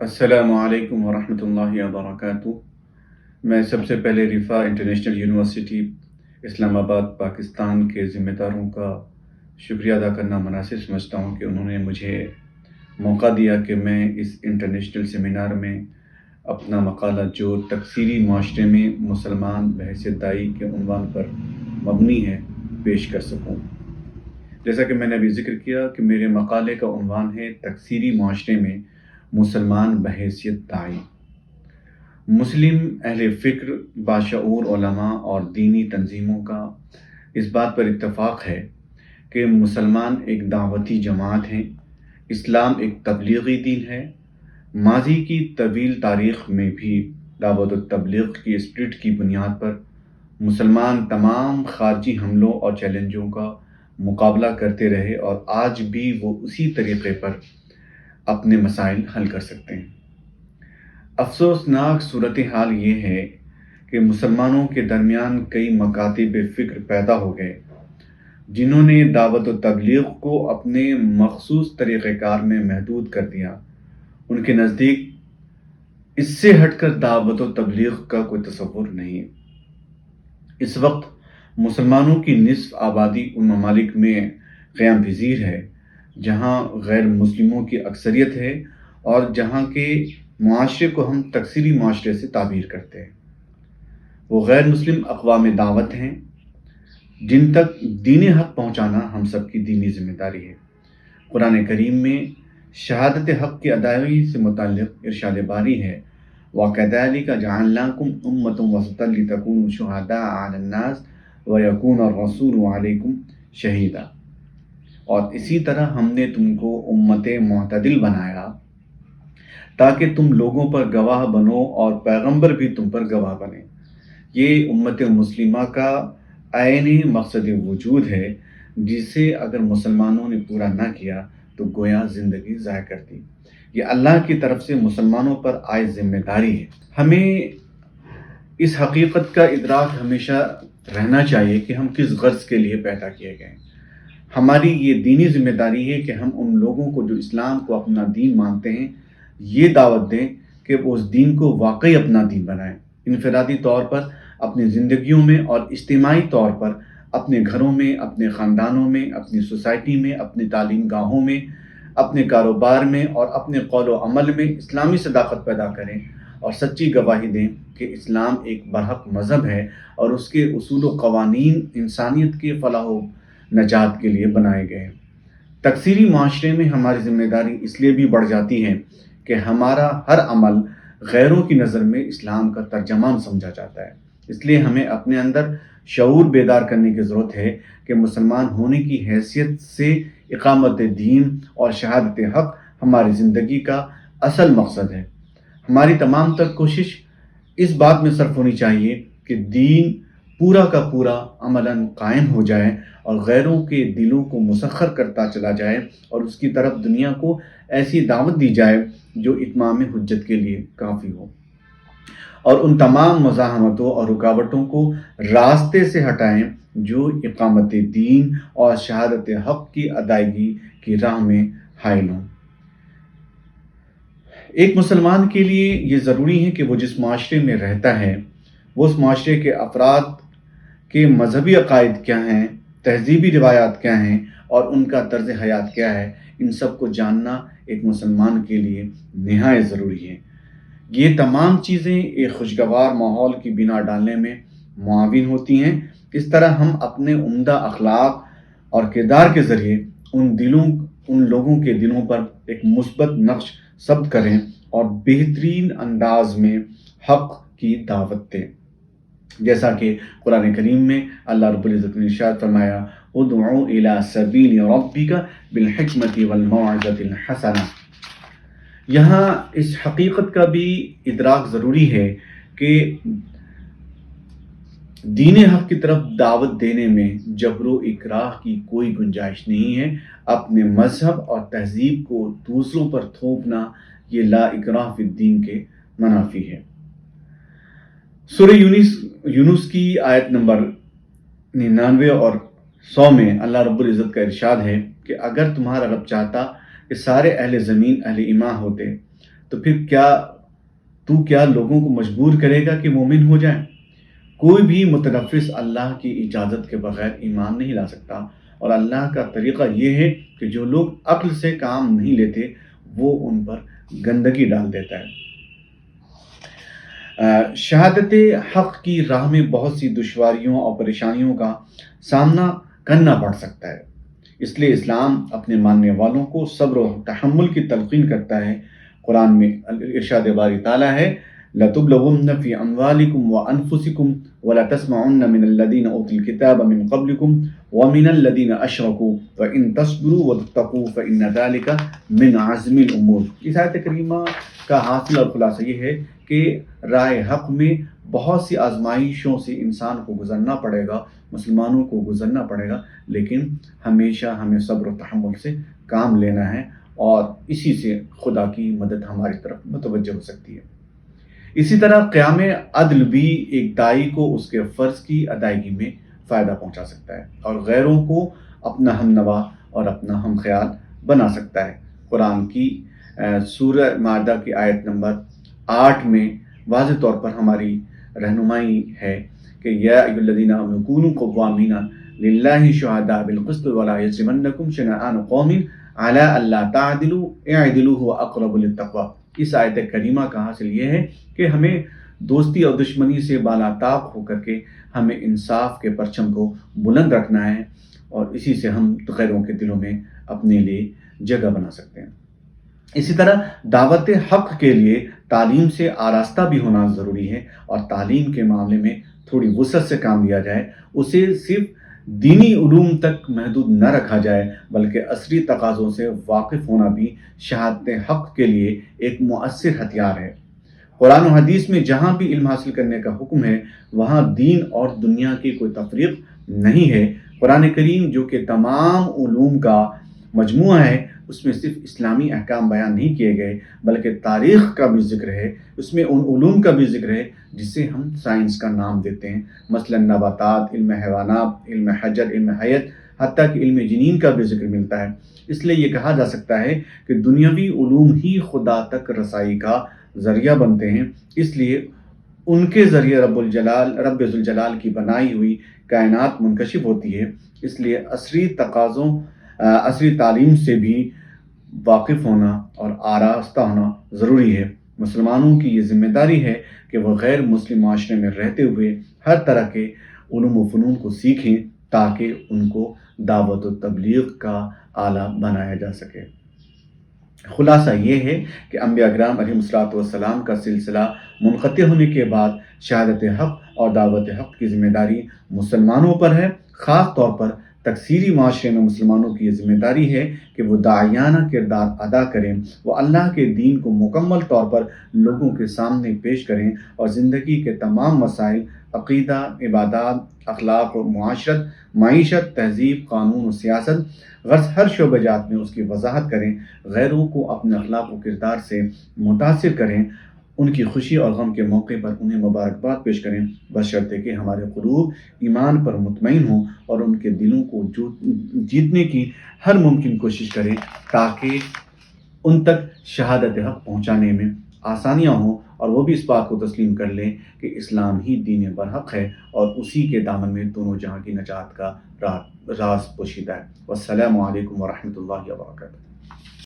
السلام علیکم ورحمۃ اللہ وبرکاتہ۔ میں سب سے پہلے رفا انٹرنیشنل یونیورسٹی اسلام آباد پاکستان کے ذمہ داروں کا شکریہ ادا کرنا مناسب سمجھتا ہوں کہ انہوں نے مجھے موقع دیا کہ میں اس انٹرنیشنل سیمینار میں اپنا مقالہ جو تکثیری معاشرے میں مسلمان بحیثیت داعی کے عنوان پر مبنی ہے پیش کر سکوں۔ جیسا کہ میں نے ابھی ذکر کیا کہ میرے مقالے کا عنوان ہے تکثیری معاشرے میں مسلمان بحیثیت داعی۔ مسلم اہل فکر، باشعور علماء اور دینی تنظیموں کا اس بات پر اتفاق ہے کہ مسلمان ایک دعوتی جماعت ہیں۔ اسلام ایک تبلیغی دین ہے۔ ماضی کی طویل تاریخ میں بھی دعوت و تبلیغ کی اسپرٹ کی بنیاد پر مسلمان تمام خارجی حملوں اور چیلنجوں کا مقابلہ کرتے رہے اور آج بھی وہ اسی طریقے پر اپنے مسائل حل کر سکتے ہیں۔ افسوسناک صورتحال یہ ہے کہ مسلمانوں کے درمیان کئی مکاتب فکر پیدا ہو گئے جنہوں نے دعوت و تبلیغ کو اپنے مخصوص طریقہ کار میں محدود کر دیا۔ ان کے نزدیک اس سے ہٹ کر دعوت و تبلیغ کا کوئی تصور نہیں۔ اس وقت مسلمانوں کی نصف آبادی ان ممالک میں قیام پذیر ہے جہاں غیر مسلموں کی اکثریت ہے اور جہاں کے معاشرے کو ہم تکثیری معاشرے سے تعبیر کرتے ہیں۔ وہ غیر مسلم اقوام دعوت ہیں جن تک دین حق پہنچانا ہم سب کی دینی ذمہ داری ہے۔ قرآن کریم میں شہادت حق کی ادائیگی سے متعلق ارشاد باری ہے وَكَذَلِكَ جَعَلْنَاكُمْ أُمَّةً وَسَطًا لِتَكُونُوا شُهَدَاءَ عَلَى النَّاسِ وَيَكُونَ الرَّسُولُ عَلَيْكُمْ شَهِيدًا، اور اسی طرح ہم نے تم کو امت معتدل بنایا تاکہ تم لوگوں پر گواہ بنو اور پیغمبر بھی تم پر گواہ بنے۔ یہ امت مسلمہ کا عین مقصد وجود ہے جسے اگر مسلمانوں نے پورا نہ کیا تو گویا زندگی ضائع کر دی۔ یہ اللہ کی طرف سے مسلمانوں پر عائد ذمہ داری ہے۔ ہمیں اس حقیقت کا ادراک ہمیشہ رہنا چاہیے کہ ہم کس غرض کے لیے پیدا کیے گئے ہیں۔ ہماری یہ دینی ذمہ داری ہے کہ ہم ان لوگوں کو جو اسلام کو اپنا دین مانتے ہیں یہ دعوت دیں کہ وہ اس دین کو واقعی اپنا دین بنائیں، انفرادی طور پر اپنی زندگیوں میں اور اجتماعی طور پر اپنے گھروں میں، اپنے خاندانوں میں، اپنی سوسائٹی میں، اپنی تعلیم گاہوں میں، اپنے کاروبار میں اور اپنے قول و عمل میں اسلامی صداقت پیدا کریں اور سچی گواہی دیں کہ اسلام ایک برحق مذہب ہے اور اس کے اصول و قوانین انسانیت کے فلاح و نجات کے لیے بنائے گئے ہیں۔ تکثیری معاشرے میں ہماری ذمہ داری اس لیے بھی بڑھ جاتی ہے کہ ہمارا ہر عمل غیروں کی نظر میں اسلام کا ترجمان سمجھا جاتا ہے۔ اس لیے ہمیں اپنے اندر شعور بیدار کرنے کی ضرورت ہے کہ مسلمان ہونے کی حیثیت سے اقامت دین اور شہادت حق ہماری زندگی کا اصل مقصد ہے۔ ہماری تمام تر کوشش اس بات میں صرف ہونی چاہیے کہ دین پورا کا پورا عملاً قائم ہو جائے اور غیروں کے دلوں کو مسخر کرتا چلا جائے اور اس کی طرف دنیا کو ایسی دعوت دی جائے جو اتمام حجت کے لیے کافی ہو، اور ان تمام مزاحمتوں اور رکاوٹوں کو راستے سے ہٹائیں جو اقامت دین اور شہادت حق کی ادائیگی کی راہ میں حائل ہوں۔ ایک مسلمان کے لیے یہ ضروری ہے کہ وہ جس معاشرے میں رہتا ہے وہ اس معاشرے کے افراد کے مذہبی عقائد کیا ہیں، تہذیبی روایات کیا ہیں اور ان کا طرز حیات کیا ہے، ان سب کو جاننا ایک مسلمان کے لیے نہایت ضروری ہے۔ یہ تمام چیزیں ایک خوشگوار ماحول کی بنا ڈالنے میں معاون ہوتی ہیں۔ اس طرح ہم اپنے عمدہ اخلاق اور کردار کے ذریعے ان لوگوں کے دلوں پر ایک مثبت نقش ثبت کریں اور بہترین انداز میں حق کی دعوت دیں، جیسا کہ قرآن کریم میں اللہ رب العزت نے ارشاد فرمایا ادعو الی سبیل ربک بالحکمت والموعظۃ الحسنہ۔ یہاں اس حقیقت کا بھی ادراک ضروری ہے کہ دین حق کی طرف دعوت دینے میں جبر و اکراہ کی کوئی گنجائش نہیں ہے۔ اپنے مذہب اور تہذیب کو دوسروں پر تھوپنا یہ لا اکراہ فی الدین کے منافی ہے۔ سورہ یونس کی آیت نمبر 99 اور 100 میں اللہ رب العزت کا ارشاد ہے کہ اگر تمہارا رب چاہتا کہ سارے اہل زمین اہل ایمان ہوتے تو پھر کیا لوگوں کو مجبور کرے گا کہ مومن ہو جائیں؟ کوئی بھی متنفس اللہ کی اجازت کے بغیر ایمان نہیں لا سکتا، اور اللہ کا طریقہ یہ ہے کہ جو لوگ عقل سے کام نہیں لیتے وہ ان پر گندگی ڈال دیتا ہے۔ شہادت حق کی راہ میں بہت سی دشواریوں اور پریشانیوں کا سامنا کرنا پڑ سکتا ہے، اس لیے اسلام اپنے ماننے والوں کو صبر و تحمل کی تلقین کرتا ہے۔ قرآن میں ارشاد باری تعالیٰ ہے لَتُبْلَوُنَّ فِي أَمْوَالِكُمْ وَأَنفُسِكُمْ وَلَتَسْمَعُنَّ مِنَ الَّذِينَ أُوتُوا الْكِتَابَ مِنْ قَبْلِكُمْ وَمِنَ الَّذِينَ أَشْرَكُوا وَإِن تَصْبِرُوا وَتَتَّقُوا فَإِنَّ ذَلِكَ مِنْ عَزْمِ الْأُمُورِ۔ اس آیت کریمہ کا حاصل اور خلاصہ یہ ہے کہ راہ حق میں بہت سی آزمائشوں سے انسان کو گزرنا پڑے گا، مسلمانوں کو گزرنا پڑے گا، لیکن ہمیشہ ہمیں صبر و تحمل سے کام لینا ہے، اور اسی سے خدا کی مدد ہماری طرف متوجہ ہو سکتی ہے۔ اسی طرح قیام عدل بھی ایک داعی کو اس کے فرض کی ادائیگی میں فائدہ پہنچا سکتا ہے، اور غیروں کو اپنا ہم نوا اور اپنا ہم خیال بنا سکتا ہے۔ قرآن کی سورہ مائدہ کی آیت نمبر 8 میں واضح طور پر ہماری رہنمائی ہے کہ یا ایھا الذین آمنوا کونوا قوامین للہ شہداء بالقسط ولا یجرمنکم شنآن قوم علی الا تعدلوا اعدلوا هو اقرب للتقوی۔ اس آیت کریمہ کا حاصل یہ ہے کہ ہمیں دوستی اور دشمنی سے بالاتاب ہو کر کے ہمیں انصاف کے پرچم کو بلند رکھنا ہے، اور اسی سے ہم غیروں کے دلوں میں اپنے لیے جگہ بنا سکتے ہیں۔ اسی طرح دعوت حق کے لیے تعلیم سے آراستہ بھی ہونا ضروری ہے، اور تعلیم کے معاملے میں تھوڑی وسعت سے کام لیا جائے، اسے صرف دینی علوم تک محدود نہ رکھا جائے، بلکہ عصری تقاضوں سے واقف ہونا بھی شہادت حق کے لیے ایک مؤثر ہتھیار ہے۔ قرآن و حدیث میں جہاں بھی علم حاصل کرنے کا حکم ہے وہاں دین اور دنیا کی کوئی تفریق نہیں ہے۔ قرآن کریم جو کہ تمام علوم کا مجموعہ ہے، اس میں صرف اسلامی احکام بیان نہیں کیے گئے بلکہ تاریخ کا بھی ذکر ہے، اس میں ان علوم کا بھی ذکر ہے جسے ہم سائنس کا نام دیتے ہیں، مثلا نباتات، علم حیوانات، علم حجر، علم حیت، حتیٰ کہ علم جنین کا بھی ذکر ملتا ہے۔ اس لیے یہ کہا جا سکتا ہے کہ دنیاوی علوم ہی خدا تک رسائی کا ذریعہ بنتے ہیں، اس لیے ان کے ذریعے رب ذوالجلال کی بنائی ہوئی کائنات منکشف ہوتی ہے۔ اس لیے عصری تعلیم سے بھی واقف ہونا اور آراستہ ہونا ضروری ہے۔ مسلمانوں کی یہ ذمہ داری ہے کہ وہ غیر مسلم معاشرے میں رہتے ہوئے ہر طرح کے علوم و فنون کو سیکھیں تاکہ ان کو دعوت و تبلیغ کا آلہ بنایا جا سکے۔ خلاصہ یہ ہے کہ انبیاء کرام علیہم السلام کا سلسلہ منقطع ہونے کے بعد شہادت حق اور دعوت حق کی ذمہ داری مسلمانوں پر ہے۔ خاص طور پر تکثیری معاشرے میں مسلمانوں کی یہ ذمہ داری ہے کہ وہ داعیانہ کردار ادا کریں، وہ اللہ کے دین کو مکمل طور پر لوگوں کے سامنے پیش کریں، اور زندگی کے تمام مسائل، عقیدہ، عبادات، اخلاق و معیشت، تہذیب، قانون و سیاست، غرض ہر شعبہ جات میں اس کی وضاحت کریں، غیروں کو اپنے اخلاق و کردار سے متاثر کریں، ان کی خوشی اور غم کے موقع پر انہیں مبارکباد پیش کریں، بشرطے کہ ہمارے قلوب ایمان پر مطمئن ہوں، اور ان کے دلوں کو جیتنے کی ہر ممکن کوشش کریں تاکہ ان تک شہادت حق پہنچانے میں آسانیاں ہوں، اور وہ بھی اس بات کو تسلیم کر لیں کہ اسلام ہی دین برحق ہے، اور اسی کے دامن میں دونوں جہاں کی نجات کا راز پوشیدہ ہے۔ والسلام علیکم ورحمۃ اللہ وبرکاتہ۔